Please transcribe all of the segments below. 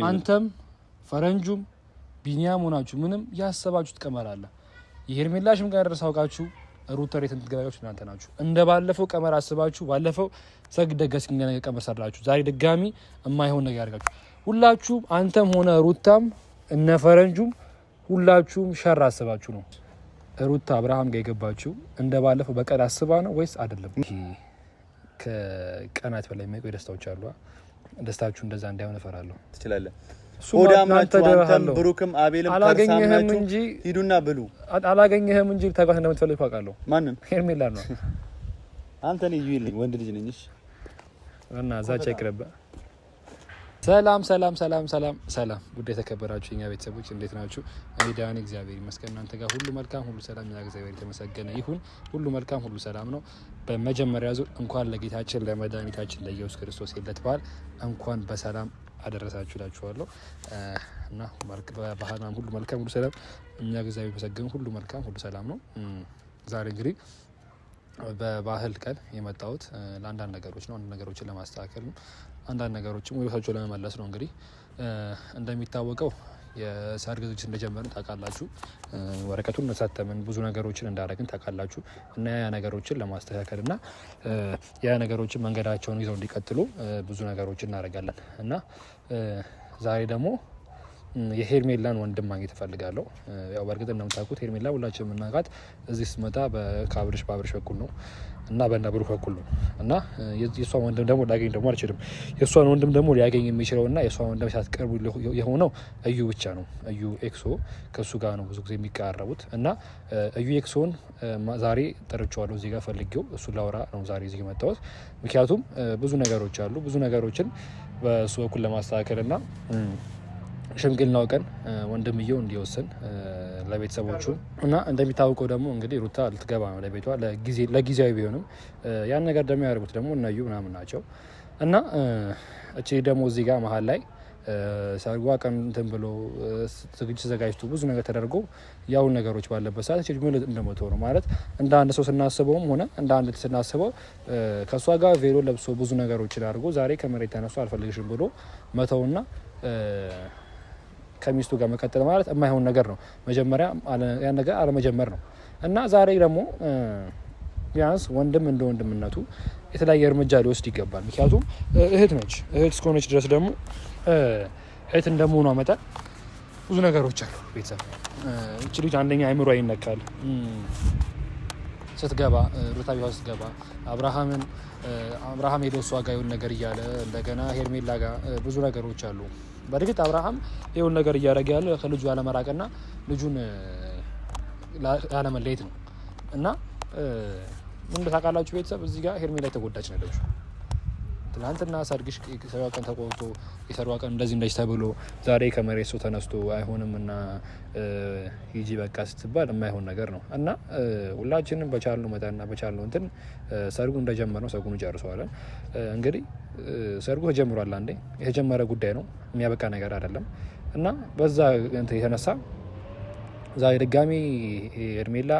አንተም ፈረንጁም ቢኒያም ሆናችሁ ምንም ያሰባችሁት ቀመር አለ። የሄርሜላሽም ጋር ደርሳውቃችሁ ሩታ ሬት እንትገባዮች እናንተ ናችሁ። እንደባለፈው ቀመር አስባችሁ ባለፈው ሰግደገስ ነገር ቀመር ሰራችሁ። ዛሬ ድጋሚ የማይሆን ነገር ያርጋችሁ። ሁላችሁም አንተም ሆነ ሩታም እነ ፈረንጁም ሁላችሁም ሸር አስባችሁ ነው ሩታ አብርሃም ጋር የገባችሁ። እንደባለፈው በቀል አስባ ነው ወይስ አይደለም? ከቀናት በላይ የማይቆይ ደስታዎች አሉ። ደስታችሁ እንደዛ እንዳይሆን እፈራለሁ። ትችላለህ። ሆዳም ናችሁ አንተም ብሩክም አቤልም አላገኘህም እንጂ ሂዱና ብሉ። አላገኘህም እንጂ ታውቃለህ እንደምትፈልግ አውቃለሁ። ማንን? ሄርሜላ ነው። አንተ ነህ ይልኝ ወንድ ልጅ ነኝ። እሺ እና ዛቻ ይቅርብ። ሰላም ሰላም ሰላም ሰላም ሰላም። ውድ የተከበራችሁ የኛ ቤተሰቦች እንዴት ናችሁ? እኔ ደህና ነኝ፣ እግዚአብሔር ይመስገን። እናንተ ጋር ሁሉ መልካም ሁሉ ሰላም? ያ እግዚአብሔር የተመሰገነ ይሁን። ሁሉ መልካም ሁሉ ሰላም ነው። በመጀመሪያ ዙር እንኳን ለጌታችን ለመድኃኒታችን ለኢየሱስ ክርስቶስ የልደት በዓል እንኳን በሰላም አደረሳችሁ እላችኋለሁ። እና በባህላም ሁሉ መልካም ሁሉ ሰላም፣ እኛ እግዚአብሔር ይመስገን ሁሉ መልካም ሁሉ ሰላም ነው። ዛሬ እንግዲህ በባህል ቀን የመጣሁት ለአንዳንድ ነገሮች ነው። አንዳንድ ነገሮችን ለማስተካከል ነው። አንዳንድ ነገሮችን ወደ ቤታቸው ለመመለስ ነው። እንግዲህ እንደሚታወቀው የሰርግ ዝግጅት እንደጀመርን ታውቃላችሁ። ወረቀቱን እንሳተምን ብዙ ነገሮችን እንዳደረግን ታውቃላችሁ። እና ያ ነገሮችን ለማስተካከል እና ያ ነገሮችን መንገዳቸውን ይዘው እንዲቀጥሉ ብዙ ነገሮችን እናደርጋለን። እና ዛሬ ደግሞ የሄርሜላን ወንድም ማግኘት እፈልጋለሁ። ያው በእርግጥ እንደምታውቁት ሄርሜላ ሁላችንም የምናውቃት እዚህ ስትመጣ በአብርሽ በኩል ነው እና በእነ ብሩክ በኩል ነው። እና የእሷን ወንድም ደግሞ ሊያገኝ ደግሞ አልችልም። የእሷን ወንድም ደግሞ ሊያገኝ የሚችለው እና የእሷን ወንድም ሲያስቀርቡ የሆነው እዩ ብቻ ነው። እዩ ኤክሶ ከእሱ ጋር ነው ብዙ ጊዜ የሚቀራረቡት። እና እዩ ኤክሶን ዛሬ ጠርቼዋለሁ እዚህ ጋር ፈልጌው እሱን ላውራ ነው ዛሬ እዚህ የመጣሁት። ምክንያቱም ብዙ ነገሮች አሉ። ብዙ ነገሮችን በእሱ በኩል ለማስተካከል እና ሽምግልናው ቀን ወንድምየው እንዲወስን ለቤተሰቦቹ እና እንደሚታወቀው ደግሞ እንግዲህ ሩታ ልትገባ ነው ለቤቷ ለጊዜያዊ ቢሆንም ያን ነገር ደግሞ ያደርጉት ደግሞ እነዩ ምናምን ናቸው። እና እቺ ደግሞ እዚህ ጋር መሀል ላይ ሰርጓ ቀን እንትን ብሎ ዝግጅት ተዘጋጅቶ ብዙ ነገር ተደርጎ ያው ነገሮች ባለበት ሰዓት እቺ ምን እንደምትሆን ነው ማለት እንደ አንድ ሰው ስናስበውም ሆነ እንደ አንድ ስናስበው ከሷ ጋር ቬሎ ለብሶ ብዙ ነገሮችን አድርጎ ዛሬ ከመሬት ተነስቶ አልፈልግሽም ብሎ መተውና ከሚስቱ ጋር መቀጠል ማለት የማይሆን ነገር ነው። መጀመሪያ ያን ነገር አለመጀመር ነው። እና ዛሬ ደግሞ ቢያንስ ወንድም እንደ ወንድምነቱ የተለያየ እርምጃ ሊወስድ ይገባል። ምክንያቱም እህት ነች። እህት እስከሆነች ድረስ ደግሞ እህት እንደመሆኗ መጠን ብዙ ነገሮች አሉ። ቤተሰብ እቺ ልጅ አንደኛ አይምሮ ይነካል። ስትገባ ሩታ ቢሆን ስትገባ አብርሃም ሄዶ እሷ ጋር የሆነ ነገር እያለ እንደገና ሄርሜላ ጋር ብዙ ነገሮች አሉ። በእርግጥ አብርሃም የሆነ ነገር እያደረገ ያለ ከልጁ ያለመራቅና ልጁን ያለመለየት ነው። እና ምን ታውቃላችሁ ቤተሰብ እዚህ ጋር ሄርሜላ የተጎዳች ነው ያለችው። ትናንትና ሰርግሽ የሰርጓ ቀን ተቆርጦ የሰርጓ ቀን እንደዚህ ተብሎ ዛሬ ከመሬት ሰው ተነስቶ አይሆንም እና ሂጂ በቃ ስትባል የማይሆን ነገር ነው። እና ሁላችንም በቻልነው መጠንና በቻልነው እንትን ሰርጉ እንደጀመርነው ሰርጉን ጨርሰዋለን። እንግዲህ ሰርጉ ተጀምሯል። አንዴ የተጀመረ ጉዳይ ነው፣ የሚያበቃ ነገር አይደለም። እና በዛ እንትን የተነሳ ዛሬ ድጋሚ ሄርሜላ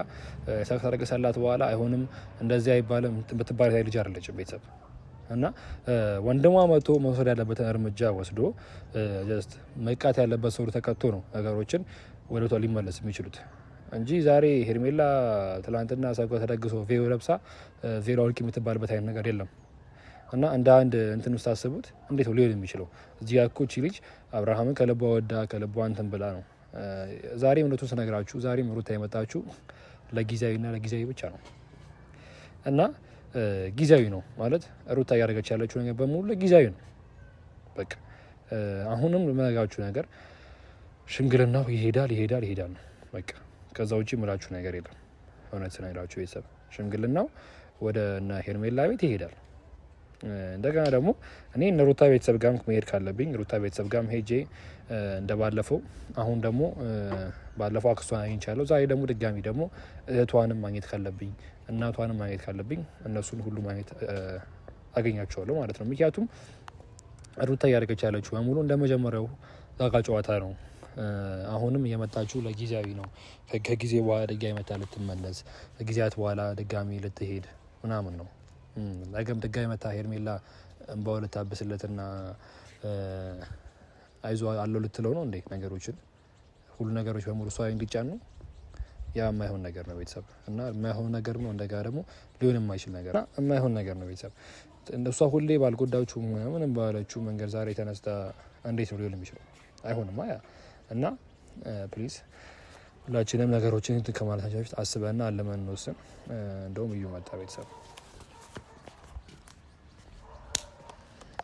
ከተረገሰላት በኋላ አይሆንም እንደዚህ አይባልም ብትባል ልጅ አይደለችም ቤተሰብ። እና ወንድሟ መጥቶ መውሰድ ያለበትን እርምጃ ወስዶ ጀስት መቃት ያለበት ሰው ተቀጥቶ ነው ነገሮችን ወደ ቷ ሊመለስ የሚችሉት እንጂ ዛሬ ሄርሜላ ትላንትና ሰርጓ ተደግሶ ቬሎ ለብሳ ቬሎ አውልቂ የምትባልበት አይነት ነገር የለም። እና እንደ አንድ እንትን ውስጥ አስቡት እንዴት ነው ሊሆን የሚችለው? እዚህ ጋር እኮ እቺ ልጅ አብርሃምን ከልቧ ወዳ ከልቧ እንትን ብላ ነው። ዛሬ እውነቱን ስነግራችሁ ዛሬም ሩታ የመጣችሁ ለጊዜያዊና ለጊዜያዊ ብቻ ነው። እና ጊዜያዊ ነው ማለት ሩታ እያደረገች ያለችው ነገር በሙሉ ጊዜያዊ ነው። በቃ አሁንም የምነግራችሁ ነገር ሽምግልናው ይሄዳል ነው በቃ። ከዛ ውጪ የምላችሁ ነገር የለም። እውነት ስነግራችሁ ቤተሰብ ሽምግልናው ወደ እነ ሄርሜላ ቤት ይሄዳል። እንደገና ደግሞ እኔ እነ ሩታ ቤተሰብ ጋርም መሄድ ካለብኝ ሩታ ቤተሰብ ጋርም ሄጄ እንደባለፈው አሁን ደግሞ ባለፈው አክስቷን አግኝቻለሁ። ዛሬ ደግሞ ድጋሚ ደግሞ እህቷንም ማግኘት ካለብኝ እናቷንም ማግኘት ካለብኝ እነሱን ሁሉ ማግኘት አገኛቸዋለሁ ማለት ነው። ምክንያቱም ሩታ እያደረገች ያለችው በሙሉ እንደ መጀመሪያው ዛጋ ጨዋታ ነው። አሁንም እየመጣችሁ ለጊዜያዊ ነው። ከጊዜ በኋላ ድጋሚ መታ ልትመለስ ከጊዜያት በኋላ ድጋሚ ልትሄድ ምናምን ነው። ነገም ድጋሚ መታ ሄርሜላ እንባው ልታብስለትና አይዞ አለው ልትለው ነው እንዴ? ነገሮችን ሁሉ ነገሮች በሙሉ እሷ እንዲጫኑ ያ የማይሆን ነገር ነው ቤተሰብ እና የማይሆን ነገር ነው። እንደጋ ደግሞ ሊሆን የማይችል ነገር የማይሆን ነገር ነው ቤተሰብ። እንደሷ ሁሌ ባልጎዳችሁ ምንም ባለችው መንገድ ዛሬ ተነስታ እንዴት ነው ሊሆን የሚችለው? አይሆንም። ያ እና ፕሊዝ ሁላችንም ነገሮችን እንትን ከማለታችን በፊት አስበና አለመን እንወስን። እንደውም እዩ መጣ ቤተሰብ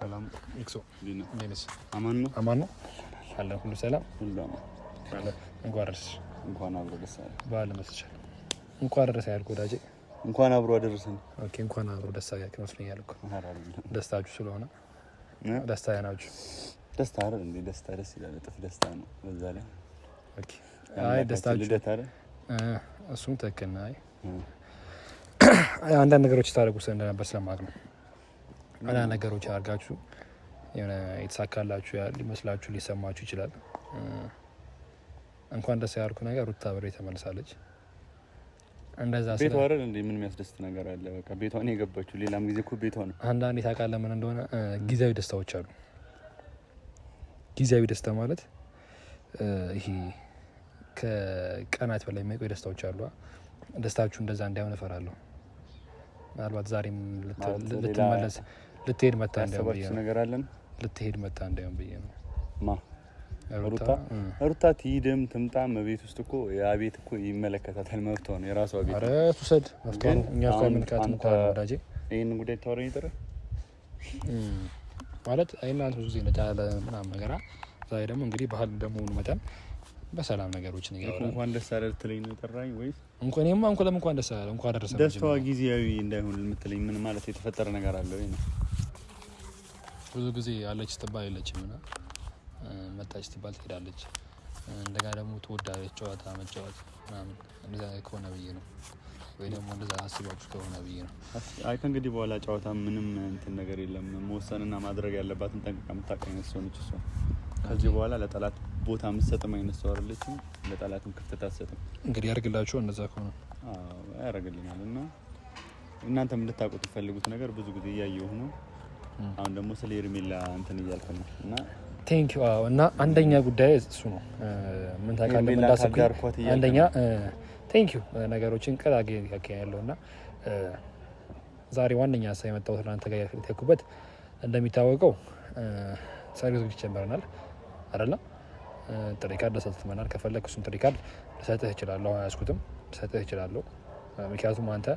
ሰላም ኤክሶ ዲነስ አማን ነው አለ ሁሉ ሰላም ሁሉ አለ እንኳን አብሮ ደስ አለ ባለ መስቻል እንኳን ደረሰ ያልኩ ወዳጄ እንኳን አብሮ አደረሰን። ኦኬ እንኳን አብሮ ደስ አያክ መስለኛል እኮ ደስታችሁ ስለሆነ ደስታ ያናችሁ ደስታ አይደል እንዴ? ደስታ ደስ ይላል። እጥፍ ደስታ ነው በዛ ላይ። ኦኬ አይ ደስታችሁ ልደት አይደል? እሱም ትክክል ነው። አይ አንዳንድ ነገሮች ታደርጉ እንደነበር ስለማቅ ነው። አንዳንድ ነገሮች አድርጋችሁ የሆነ የተሳካላችሁ ሊመስላችሁ ሊሰማችሁ ይችላል። እንኳን ደስ ያልኩ ነገር ሩታ ብሬ ተመልሳለች። እንደዛ ቤቷ አይደል እንዴ? ምን የሚያስደስት ነገር አለ? በቃ ቤቷ ነው የገባችው። ሌላም ጊዜ እኮ ቤቷ ነው። አንዳንዴ ታውቃለህ ምን እንደሆነ ጊዜያዊ ደስታዎች አሉ። ጊዜያዊ ደስታ ማለት ይሄ ከቀናት በላይ የሚቆይ ደስታዎች አሉ። ደስታችሁ እንደዛ እንዳይሆን እፈራለሁ። ምናልባት ዛሬም ልትመለስ ልትሄድ መጣ እንዳይሆን ብዬ ነው። ነገር አለን ልትሄድ መጣ እንዳይሆን ብዬ ነው። ሩታ ትሂድም ትምጣም ቤት ውስጥ እኮ ያ ቤት እኮ ይመለከታታል። መብቷ ነው፣ የራሷ ቤት። ኧረ ትውሰድ፣ መብቷ ነው። እኛ ከምንካት እንኳን ወዳጄ ይሄን ጉዳይ ታወራኝ ይጥራ ማለት አይናንተ ብዙ ጊዜ ነጫለ ምናምን ነገር ዛሬ ደግሞ እንግዲህ ባህል እንደመሆኑ መጠን በሰላም ነገሮችን ይገባል። እንኳን ደስ አለ ልትለኝ ነው የጠራኝ ወይስ እንኳን እንኳን ደስ አለ እንኳን ደረሰ? ደስታዋ ጊዜያዊ እንዳይሆን የምትለኝ ምን ማለት የተፈጠረ ነገር አለ ወይ ነው? ብዙ ጊዜ አለች ትባል የለችም እና መጣች ትባል ትሄዳለች። እንደገና ደግሞ ትወዳለች ጨዋታ መጫወት ምናምን። እንደዛ ከሆነ ብዬ ነው ወይ ደግሞ እንደዛ አስባችሁ ከሆነ ብዬ ነው። አይ ከእንግዲህ በኋላ ጨዋታ ምንም እንትን ነገር የለም። መወሰንና ማድረግ ያለባትን ጠንቅቃ የምታውቀኝ አይነት ሰው ነች እሷ። ከዚህ በኋላ ለጠላት ቦታ የምትሰጥም አይነት ሰው አይደለችም። ለጠላትም ክፍተት አትሰጥም። እንግዲህ ያርግላችሁ እንደዛ ከሆነ ያደርግልናል። እና እናንተም እንድታውቁት የምትፈልጉት ነገር ብዙ ጊዜ እያየሁ ነው። አሁን ደግሞ ስለ ሄርሜላ እንትን እያልክ ነው እና ቴንክ ዩ። እና አንደኛ ጉዳይ እሱ ነው። ምን ታውቃለህ እንዳሰብኩኝ አንደኛ ቴንክ ዩ ነገሮችን ቀላጌ ያለው እና ዛሬ ዋነኛ ሀሳብ የመጣሁት እናንተ ጋር ያልኩበት እንደሚታወቀው ሰርቪስ ጀምረናል አይደለ? ጥሪ ካርድ ሰጥተናል። ከፈለክ እሱን ጥሪ ካርድ ልሰጥህ እችላለሁ። አያስኩትም ልሰጥህ እችላለሁ። ምክንያቱም አንተ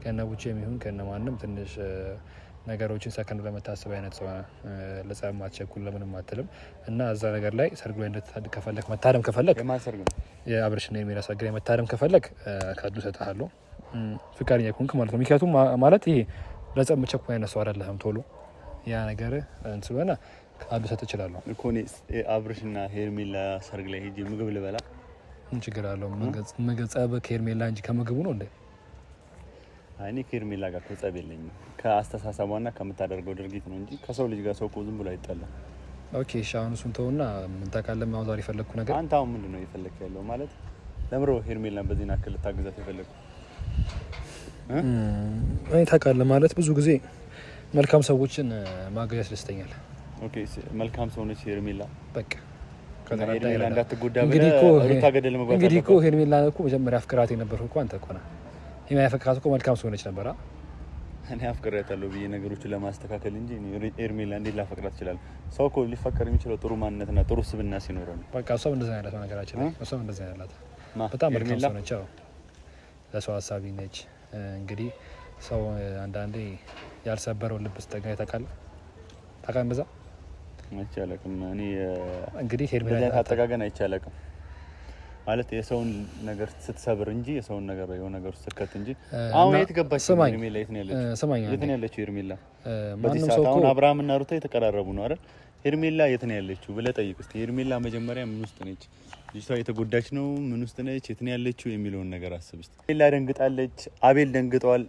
ከነቡቼ የሚሆን ከነማንም ትንሽ ነገሮችን ሰከንድ በመታሰብ አይነት ሰው ለጸብ ማትቸኩል ለምንም አትልም እና እዛ ነገር ላይ ሰርግ ላይ እንድትታደም ከፈለክ መታደም ከፈለክ የአብርሽና የሚራ ሰርግ ላይ መታደም ከፈለክ ካርዱ እሰጥሃለሁ። ፍቃደኛ ከሆንክ ማለት ነው። ምክንያቱም ማለት ይሄ ለጸብ መቸኩል አይነት ሰው አይደለህም። ቶሎ ያ ነገር ስለሆነ ካርዱ ሰጥ እችላለሁ እኮ እኔ አብርሽና ሄርሜላ ሰርግ ላይ ሄጄ ምግብ ልበላ ምን ችግር አለው? ምግብ ጸብ ከሄርሜላ እንጂ ከምግቡ ነው እንዴ? እኔ ከሄርሜላ ጋር ጸብ የለኝም። ከአስተሳሰቧና ከምታደርገው ድርጊት ነው እንጂ ከሰው ልጅ ጋር ሰው እኮ ዝም ብሎ አይጣላም። ኦኬ እሺ፣ አሁን እሱን ተውና ምን ታውቃለህ? አሁን ዛሬ የፈለግኩ ነገር አንተ አሁን ምንድን ነው የፈለግክ ያለው ማለት ለምሮ ሄርሜላን በዚህ ናክል ልታግዛት የፈለግኩ እኔ ታውቃለህ ማለት ብዙ ጊዜ መልካም ሰዎችን ማገዝ ያስደስተኛል። ኦኬ መልካም ሰው ነች ሄርሜላ። በቃ ሄርሜላ እንዳትጎዳ ብለህ ሩታ ገደል መግባት እንግዲህ እኮ ሄርሜላ እኮ መጀመሪያ አፍቅራት የነበርኩ እኮ አንተ እኮ ነህ። የማያፈቅራት እኮ መልካም ሰው ነች ነበር። እኔ አፍቅሬያታለሁ ብዬ ነገሮችን ለማስተካከል እንጂ ሄርሜላ እንዴት ላፈቅራት እችላለሁ? ሰው እኮ ሊፈቀር የሚችለው ጥሩ ማንነትና ጥሩ ስብዕና ሲኖረው ነው። በቃ እሷም እንደዛ አይነት ነገራችን ላይ እሷም እንደዛ አይነት በጣም መልካም ሰው ነች። አዎ ለሰው ሀሳቢ ነች። እንግዲህ ሰው አንዳንዴ ያልሰበረውን ልብ ስጠጋ ታውቃለህ እንደዛ አይቻልም። እኔ እንግዲህ ሄርሜላ አጠጋገን አይቻልም ማለት የሰውን ነገር ስትሰብር እንጂ የሰውን ነገር የሆነ ነገር ስትከት እንጂ አሁን የት ገባች ሄርሜላ? የት ነው ያለችው ሄርሜላ? በዚህ ሰዓት አሁን አብርሃምና ሩታ የተቀራረቡ ነው አይደል? ሄርሜላ የት ነው ያለችው ብለህ ጠይቅ እስቲ። ሄርሜላ መጀመሪያ ምን ውስጥ ነች? ልጅቷ የተጎዳች ነው? ምን ውስጥ ነች? የት ነው ያለችው የሚለውን ነገር አስብ እስቲ። ሄርሜላ ደንግጣለች፣ አቤል ደንግጧል፣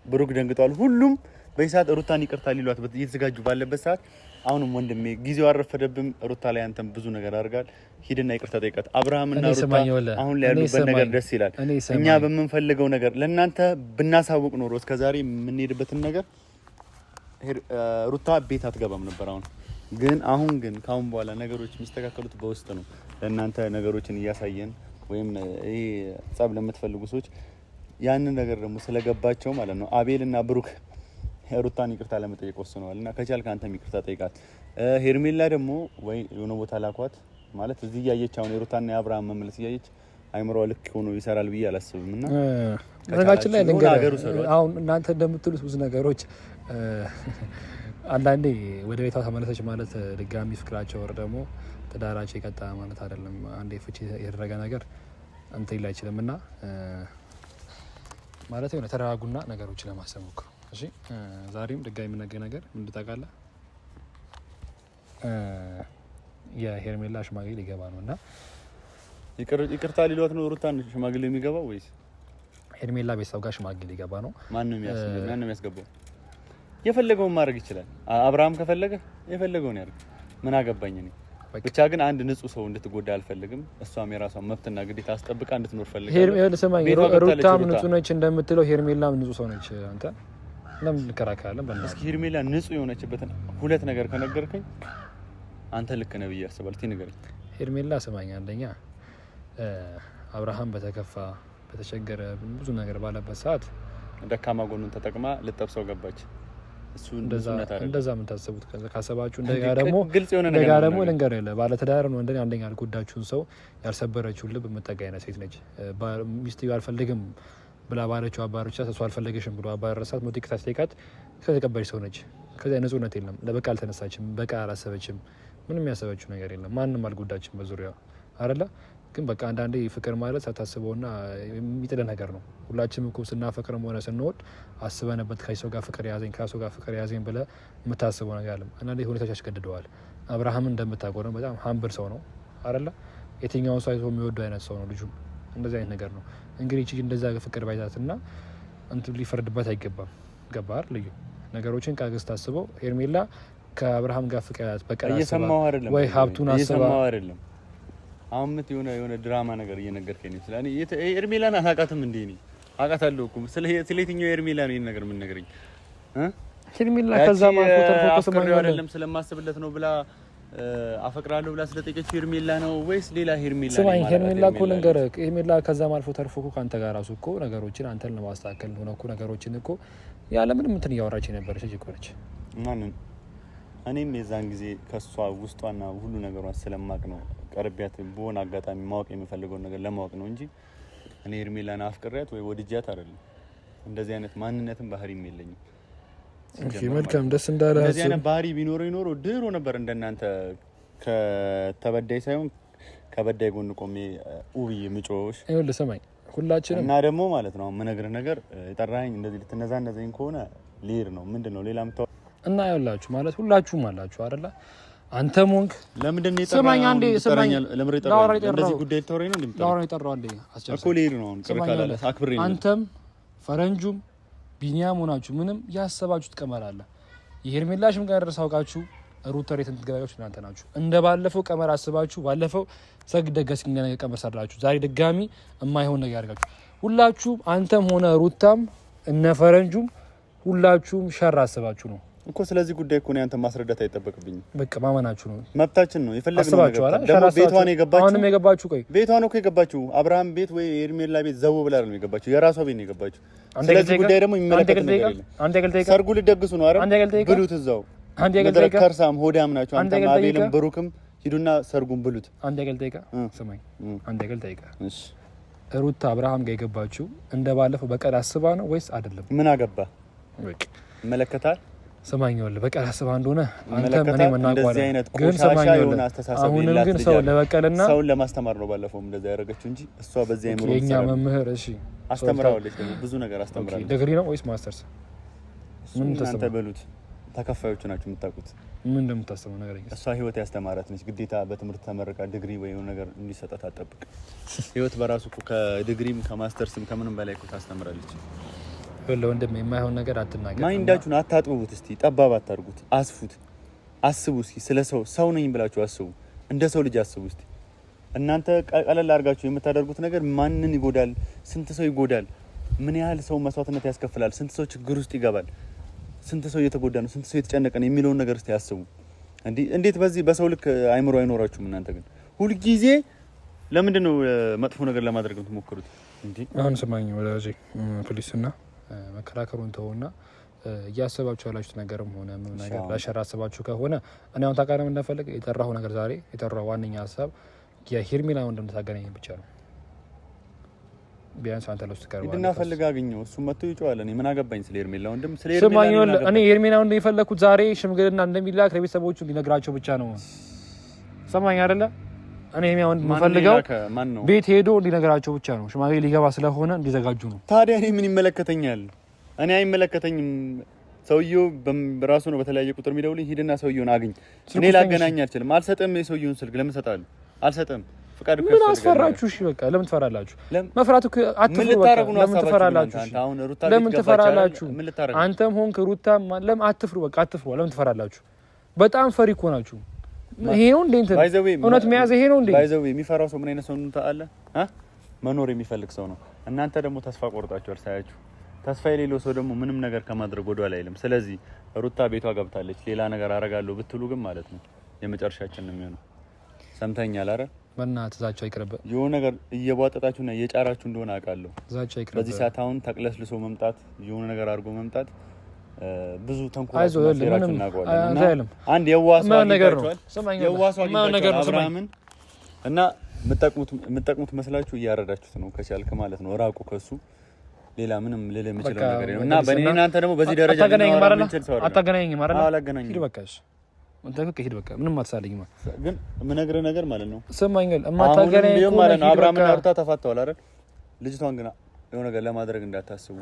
ብሩክ ደንግጧል። ሁሉም በዚህ ሰዓት ሩታን ይቅርታ ሊሏት እየተዘጋጁ ባለበት ሰዓት አሁንም ወንድሜ ጊዜው አረፈደብም። ሩታ ላይ አንተም ብዙ ነገር አድርጋል። ሂድና ይቅርታ ጠይቃት። አብርሃምና ሩታ አሁን ላይ ያሉበት ነገር ደስ ይላል። እኛ በምንፈልገው ነገር ለእናንተ ብናሳውቅ ኖሮ እስከዛሬ የምንሄድበትን ነገር ሩታ ቤት አትገባም ነበር። አሁን ግን ካሁን በኋላ ነገሮች የሚስተካከሉት በውስጥ ነው። ለእናንተ ነገሮችን እያሳየን ወይም ይሄ ጸብ ለምትፈልጉ ሰዎች ያንን ነገር ደግሞ ስለገባቸው ማለት ነው አቤልና ብሩክ ሩታን ይቅርታ ለመጠየቅ ወስነዋል እና ከቻልክ አንተም ይቅርታ ጠይቃት። ሄርሜላ ደግሞ ወይ የሆነ ቦታ ላኳት ማለት እዚህ እያየች አሁን የሩታና የአብርሃም መመለስ እያየች አይምሮዋ ልክ ሆኖ ይሰራል ብዬ አላስብም። እና ነገራችን ላይ አሁን እናንተ እንደምትሉት ብዙ ነገሮች አንዳንዴ ወደ ቤቷ ተመለሰች ማለት ድጋሚ ፍቅራቸው ወር ደግሞ ትዳራቸው ይቀጣ ማለት አይደለም። አንዴ ፍቺ የተደረገ ነገር እንትን ሊል አይችልም እና ማለት የሆነ ተረጋጉና ነገሮችን ለማሰብ ሞክሩ። እሺ ዛሬም ድጋሚ የምነገር ነገር ምንድን ታውቃለህ? የሄርሜላ ሽማግሌ ሊገባ ነው እና ይቅርታ ሊሏት ነው ሩታን ሽማግሌ የሚገባው ወይስ ሄርሜላ ቤተሰብ ጋር ሽማግሌ ሊገባ ነው? ማንም የሚያስገባው የፈለገውን ማድረግ ይችላል። አብርሃም ከፈለገ የፈለገውን ያድርግ፣ ምን አገባኝ እኔ። ብቻ ግን አንድ ንጹህ ሰው እንድትጎዳ አልፈልግም። እሷም የራሷን መብትና ግዴታ አስጠብቃ እንድትኖር ፈልጋለሁ። ሩታም ንጹህ ነች እንደምትለው ሄርሜላም ንጹህ ሰው ነች። አንተ ለምን እንከራከራለን? እስኪ ሄርሜላ ንጹህ የሆነችበትን ሁለት ነገር ከነገርከኝ አንተ ልክ ነህ ብዬ አስባለሁ። እስኪ ንገረኝ። ሄርሜላ ስማኝ፣ አንደኛ አብርሃም በተከፋ በተቸገረ ብዙ ነገር ባለበት ሰዓት ደካማ ጎኑን ተጠቅማ ልጠብሰው ገባች። እሱ እንደዛ ምን ታስቡት ካሰባችሁ እንደጋ ደግሞ ልንገር ያለ ባለ ትዳር ነው። አንደኛ አልጎዳችሁን ሰው ያልሰበረችውን ልብ የምትጠጋ አይነት ሴት ነች። ሚስትየው አልፈልግም ብላ ባለችው አባሮቿ እሷ አልፈለገሽም ብሎ አባረሳት ሞት ይከታስ ተይቃት ከተቀበለች ሰው ነች። ከዚያ ንጹህነት የለም። ለበቃ አልተነሳችም፣ በቃ አላሰበችም፣ ምንም ያሰበችው ነገር የለም። ማንም አልጎዳችም በዙሪያው አይደለ። ግን በቃ አንዳንዴ ፍቅር ማለት ሳታስበውና የሚጥል ነገር ነው። ሁላችንም እኮ ስናፈቅርም ሆነ ስንወድ አስበንበት ከሰው ጋር ፍቅር ያዘኝ ከሰው ጋር ፍቅር ያዘኝ ብለህ የምታስበው ነገር አለ። አንዳንዴ ሁኔታዎች ያስገድደዋል። አብርሃምን እንደምታውቀው ነው በጣም ሀምብል ሰው ነው አይደለ። የትኛውን ሰው አይቶ የሚወዱ አይነት ሰው ነው ልጁ። እንደዚህ አይነት ነገር ነው እንግዲህ እቺ እንደዛ ፍቅር ባይዛትና እንትን ሊፈርድበት አይገባም። ገባር ልዩ ነገሮችን ቃግስ ታስበው ሄርሜላ ከአብርሃም ጋር ፍቅር ያዝ በቃ ወይ ሀብቱን አስባ አይደለም። አሁን የሆነ ድራማ ነገር እየነገርከኝ ነው። ስለኔ ሄርሜላን አላውቃትም እንዴ? እኔ አውቃታለሁ እኮ ስለ የትኛው ሄርሜላ ነው ነገር ምን ነገርኝ? ሄርሜላ ከዛ ማፎ ተርፎ ከሰማኝ አይደለም ስለማስብለት ነው ብላ አፈቅራለሁ ብላ ስለጠየቀች ሄርሜላ ነው ወይስ ሌላ ሄርሜላ? ስማኝ ሄርሜላ እኮ ልንገርህ፣ ሄርሜላ ከዛ ማልፎ ተርፎ እኮ ካንተ ጋር ራሱ እኮ ነገሮችን አንተን ለማስተካከል ሆነ እኮ ነገሮችን እኮ ያለ ምንም እንትን እያወራች የነበረች ልጅ እኮ ነች። ማንን? እኔም የዛን ጊዜ ከሷ ውስጧና ሁሉ ነገሯን ስለማቅ ነው ቀርቢያት በሆነ አጋጣሚ ማወቅ የምፈልገውን ነገር ለማወቅ ነው እንጂ እኔ ሄርሜላን አፍቅሪያት ወይ ወድጃት አይደለም። እንደዚህ አይነት ማንነትም ባህሪም የለኝም። ኦኬ መልካም ደስ እንዳለ እንደዚህ አይነት ባህሪ ቢኖረው ድሮ ነበር እንደናንተ ከተበዳይ ሳይሆን ከበዳይ ጎን ቆሜ ውብዬ ምጮሽ። ይኸውልህ ስማኝ ሁላችንም እና ደግሞ ማለት ነው የምነግርህ ነገር የጠራኸኝ እንደዚህ ልትነዛነዘኝ ከሆነ ልሄድ ነው። ምንድነው ሌላ ምታው እና ይኸውላችሁ ማለት ሁላችሁም አላችሁ አይደለ? አንተም ሆንክ ለምንድን ነው ስማኝ አንዴ ስማኝ እንደዚህ ጉዳይ ተወረኝ ነው ዳውራ ይጠራው አንዴ እኮ ልሄድ ነው አሁን ቅርካላለ አክብሬ ነው። አንተም ፈረንጁም ቢኒያም ሆናችሁ ምንም ያሰባችሁት ቀመር አለ። የሄርሜላሽም ጋር ደርሳውቃችሁ ሩተር የትንትገባዮች እናንተ ናችሁ። እንደባለፈው ቀመር አስባችሁ ባለፈው ሰግደገስ እንደነገ ቀመር ሰራችሁ። ዛሬ ድጋሚ የማይሆን ነገር ያርጋችሁ ሁላችሁም። አንተም ሆነ ሩታም እነ ፈረንጁም ሁላችሁም ሸር አስባችሁ ነው እኮ። ስለዚህ ጉዳይ እኮ ነው አንተ ማስረዳት አይጠበቅብኝም። በቃ ማመናችሁ ነው መብታችን ነው። የፈለግነው ነገር ደግሞ ቤቷን የገባችሁ አሁንም የገባችሁ ቆይ ቤቷን እኮ የገባችሁ አብርሃም ቤት ወይ ሄርሜላ ቤት ዘው ብላ አይደለም የገባችሁ፣ የራሷ ቤት ነው የገባችሁ። ስለዚህ ጉዳይ ደግሞ የሚመለከት ነገር የለም። ሰርጉ ልደግሱ ነው አይደል? ብሉት እዛው። ከርሳም ሆዳም ናችሁ። አንተም አቤልም ብሩክም ሂዱና ሰርጉን ብሉት። አንድ ያገል ጠይቃ ስማኝ፣ አንድ ያገል ጠይቃ እሺ። ሩታ አብርሃም ጋር የገባችሁ እንደባለፈው በቀል አስባ ነው ወይስ አይደለም? ምን አገባ በቃ ይመለከታል። ስማኝ ወልደ በቀል አስባ እንደሆነ አንተ ምን መናቋለ ግን ስማኝ ወልደ አሁንም ግን ሰው ለበቀልና ሰው ለማስተማር ነው ባለፈው እንደዛ ያደረገችው እንጂ እሷ በዚህ አይምሮ የኛ መምህር እሺ አስተምራለች። ብዙ ነገር አስተምራለች። ዲግሪ ነው ወይስ ማስተርስ? ምን ተሰማ በሉት። ተከፋዮች ናችሁ የምታውቁት። ምን እንደምታስተምር ነገር እሷ ህይወት ያስተማራት ነች። ግዴታ በትምህርት ተመረቃ ዲግሪ ወይ የሆነ ነገር እንዲሰጣት አትጠብቅ። ህይወት በራሱ እኮ ከዲግሪም ከማስተርስም ከምንም በላይ እኮ ታስተምራለች። ወንድም የማይሆን ነገር አትናገር። ማይንዳችሁን አታጥቡት። እስቲ ጠባብ አታርጉት። አስፉት። አስቡ እስኪ ስለ ሰው ነኝ ብላችሁ አስቡ። እንደ ሰው ልጅ አስቡ እስቲ። እናንተ ቀለል አድርጋችሁ የምታደርጉት ነገር ማንን ይጎዳል? ስንት ሰው ይጎዳል? ምን ያህል ሰው መስዋዕትነት ያስከፍላል? ስንት ሰው ችግር ውስጥ ይገባል? ስንት ሰው እየተጎዳ ነው? ስንት ሰው እየተጨነቀ ነው የሚለውን ነገር እስቲ አስቡ። እንዴት በዚህ በሰው ልክ አይምሮ አይኖራችሁም እናንተ ግን ሁሉ ጊዜ ለምንድን ነው መጥፎ ነገር ለማድረግ የምትሞክሩት እንዴ? አሁን ሰማኝ ወዳጄ ፖሊስና መከራከሩን ተውና እያሰባችሁ ያላችሁት ነገርም ሆነ ምን ነገር ለሸራ አሰባችሁ ከሆነ እኔ አሁን ታውቃለህ ምን እንደፈለገ የጠራው ነገር ዛሬ የጠራው ዋነኛ ሀሳብ የሄርሜላ ወንድም ታገናኝ ብቻ ነው። ቢያንስ አንተ ለውስጥ ቀርባ እና ፈልጋ አገኘው እሱ መጥቶ ይጫዋል። እኔ ምን አገባኝ ስለ ሄርሜላ ወንድም ስለ ሄርሜላ እኔ ሄርሜላ ወንድም የፈለኩት ዛሬ ሽምግልና እንደሚላክ ለቤተሰቦቹ እንዲነግራቸው ብቻ ነው። ሰማኝ አይደለ? እኔ የሚያውን የምፈልገው ቤት ሄዶ እንዲነግራቸው ብቻ ነው። ሽማግሌ ሊገባ ስለሆነ እንዲዘጋጁ ነው። ታዲያ እኔ ምን ይመለከተኛል? እኔ አይመለከተኝም። ሰውየው በራሱ ነው በተለያየ ቁጥር የሚደውልኝ። ሂድና ሰውየውን አግኝ። እኔ ላገናኝ አልችልም። አልሰጥም። የሰውየውን ስልክ ለምን እሰጣለሁ? አልሰጥም። ፍቃድ እኮ ምን አስፈራችሁ? እሺ በቃ ለምን ትፈራላችሁ? መፍራት እኮ አትፍሩ። በቃ ለምን ትፈራላችሁ? ለምን ትፈራላችሁ? አንተም ሆንክ ሩታም ለምን አትፍሩ? በቃ አትፍሩ። ለምን ትፈራላችሁ? በጣም ፈሪ እኮ ናችሁ። ይሄ ነው እንዴ እንትን እውነት መያዝ ይሄ ነው እንዴ? ባይዘው የሚፈራው ሰው ምን አይነት ሰው ነው ታአለ? መኖር የሚፈልግ ሰው ነው። እናንተ ደግሞ ተስፋ ቆርጣችኋል ሳያችሁ። ተስፋ የሌለው ሰው ደግሞ ምንም ነገር ከማድረግ ወደ ኋላ አይልም። ስለዚህ ሩታ ቤቷ ገብታለች። ሌላ ነገር አረጋለሁ ብትሉ ግን ማለት ነው የመጨረሻችን ነው የሚሆነው። ሰምተኛል አይደል? በእናትህ ዛቻው ይቅርብ። የሆነ ነገር እየቧጠጣችሁና እየጫራችሁ እንደሆነ አውቃለሁ። ዛቻው ይቅርብ። በዚህ ሰዓት አሁን ተቅለስልሶ መምጣት የሆነ ነገር አድርጎ መምጣት ብዙ ተንኮላችሁ ነው እናውቀዋለን። አንድ የዋሰው ነገር ነው የዋሰው ነገር ነው አብርሃምን እና የምትጠቅሙት መስላችሁ እያረዳችሁት ነው። ከቻልክ ማለት ነው ራቁ ከሱ ሌላ ምንም ልል የምችለው ነገር ነው እና በእኔ እናንተ ደግሞ በዚህ ደረጃ አታገናኝም ማለት ነው። አላገናኝም። ሂድ በቃ እሺ አንተ ሂድ በቃ ምንም አትሳለኝማ። ግን የምነግርህ ነገር ማለት ነው ሰማኝል እማታገናኝ ማለት ነው። አብርሃምና ሩታ ተፋተዋል አይደል? ልጅቷን ግን የሆነ ነገር ለማድረግ እንዳታስቡ።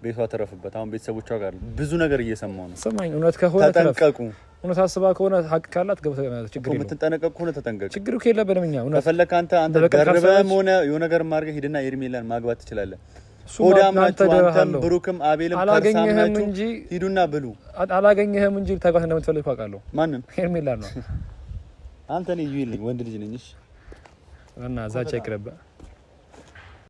ቤቷ ተረፍበት። አሁን ቤተሰቦቿ ጋር ብዙ ነገር እየሰማው ነው። ሰማኝ እውነት ከሆነ ተጠንቀቁ። እውነት አስባ ከሆነ ሀቅ ካላት ችግር የለውም። የምትጠነቀቅ ከሆነ ተጠንቀቅ። ችግር እኮ የለብንም እኛ። እውነት ከፈለክ አንተ ገርበህም ሆነ የሆነ ነገር ማድረግ ሂድና ሄርሜላን ማግባት ትችላለህ። ሆዳም ናችሁ አንተም ብሩክም አቤልም አላገኘህም እንጂ ሂዱና ብሉ። አላገኘህም እንጂ ታውቃት እንደምትፈልግ አውቃለሁ። ማንን? ሄርሜላን ነው። አንተ ነህ ይልኝ ወንድ ልጅ ነኝ። እሺ እና ዛቻ ይቅርብ።